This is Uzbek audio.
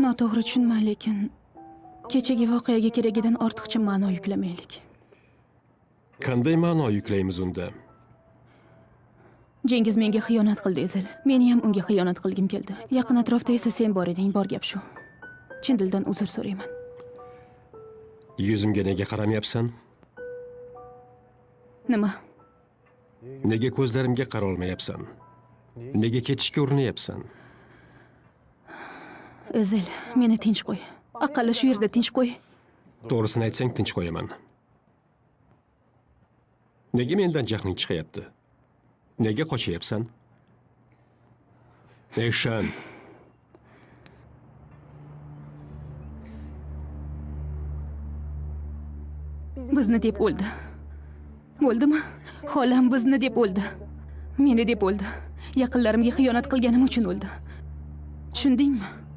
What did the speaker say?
Noto'g'ri tushunma, lekin kechagi voqeaga keragidan ortiqcha ma'no yuklamaylik. Qanday ma'no yuklaymiz unda? Jengiz menga xiyonat qildi, Ezil. Meni ham unga xiyonat qilgim keldi. Yaqin atrofda esa sen bor eding, bor gap shu. Chin dildan uzr so'rayman. Yuzimga nega qaramayapsan? Nima? Nega ko'zlarimga qara olmayapsan? Nega ketishga urinyapsan? Ezil, meni tinch qo'y. Aqalli shu yerda tinch qo'y. To'g'risini aytsang tinch qo'yaman. Nega mendan jahling chiqayapti? Nega qochyapsan? Eshan. Bizni deb o'ldi. Bo'ldimi? Xolam bizni deb o'ldi. Meni deb o'ldi. Yaqinlarimga xiyonat qilganim uchun o'ldi. Tushundingmi?